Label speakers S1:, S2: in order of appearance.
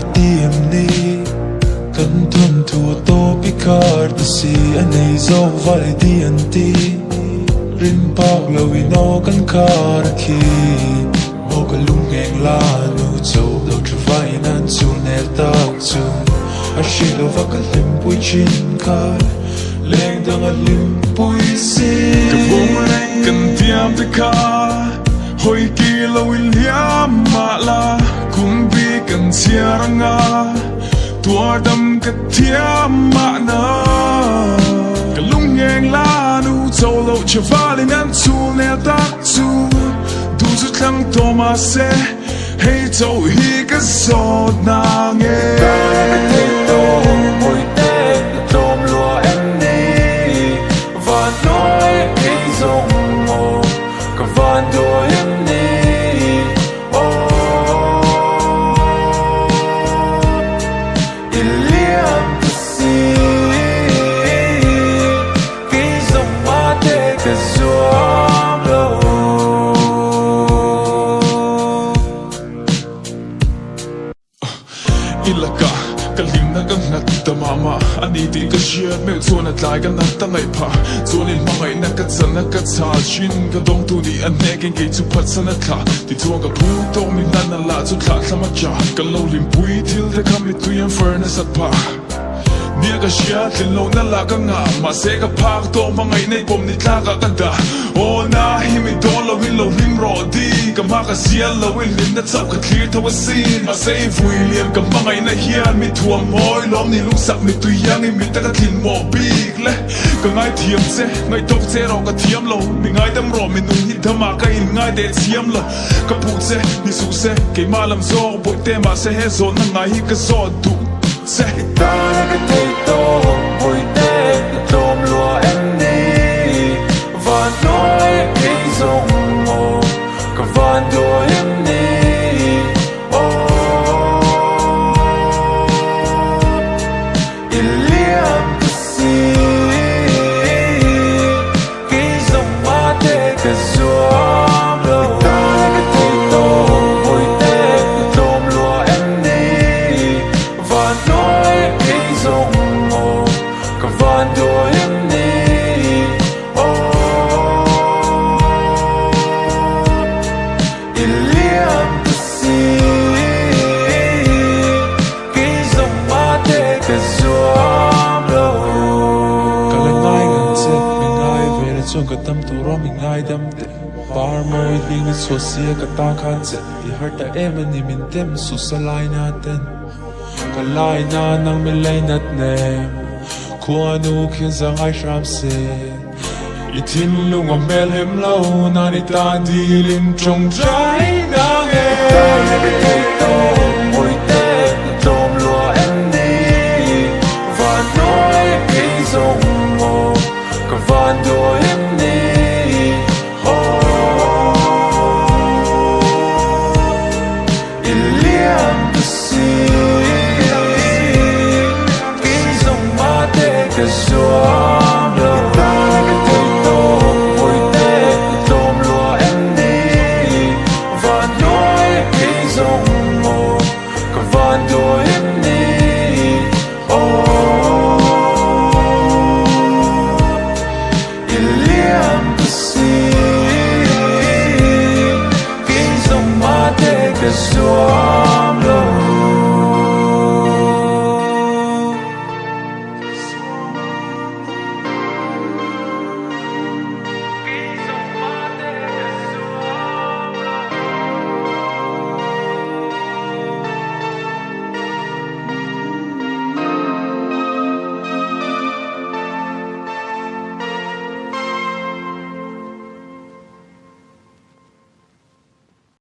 S1: itim ni kan thum thu to pikar to si anei zo vai di anti rin pak lo we no kan kar khi mo ka lung ngeng la nu zo lo trai nan chu ne ta chu a shi lo va ka lim pui chin ka leng dang a lim pui si
S2: ka bom leng kan tiam te ka hoi ki lo william ma la kum bi kan siaranga tua dam ka tiam ma na ka lung ngeng la nu zo lo chavali nan chu ne ta chu du zu thlang to ma se hey zo hi ka so na nge
S1: to mui te tom lua em ni và nói cái dòng mồ cả van đôi em ni Iliam to see cái dòng ma te cái zoom lâu
S2: ilaka kalim na gang nat ta mama ani ti ka shiat me chuan a tlai kan nat ta ngai pha chuan in mangai na ka chan na ka cha shin ka dong tu ni an ne ken ge chu phat sana thla ti chuan ka phu to mi nan na la chu thla thlama cha ka lo lim pui thil de kam mi tu yan furnace at pa nia ka shiat lin lo na la ka nga ma se ka phak to mangai nei pom ni thla ka ka da o na hi mi do lo win lo lim ro di ka ma ka sial lo win lim na chau ka clear to a scene ma se William ka mangai na hian mi thuam moi lom ni lung sak mi tu yang i mi ta ka thin mo big le ka ngai thiam se ngai tok che ro ka thiam lo mi ngai dam ro mi nun hi thama ka in ngai de thiam lo ka pu se ni su se ke malam zo bo te ma se he zo na ngai hi ka zo du se
S1: ta ka te to mui te tom lua em ni và nói cái dòng mồ cả van đôi em ni Iliam to see cái dòng ma te cái zoom lâu ta ka te to mui te tom lua em ni và nói cái dòng mồ cả van đôi em ni Iliam to see cái dòng ma te cái zoom lâu ka le ngai ngan che mi ngai ve le chung ka tam tu ro mi ngai dam te par moi ding ni so sia ka ta khan che ti har ta em ni min tem su salai na ten ka lai na nang mi lai nat ne khua nu khin za ngai sham se I tin lung om bel hem lâu na ni ta di lim trong trái na nghe ta ka to mui te tom lua em ni và nói cái dòng mồ cả van đôi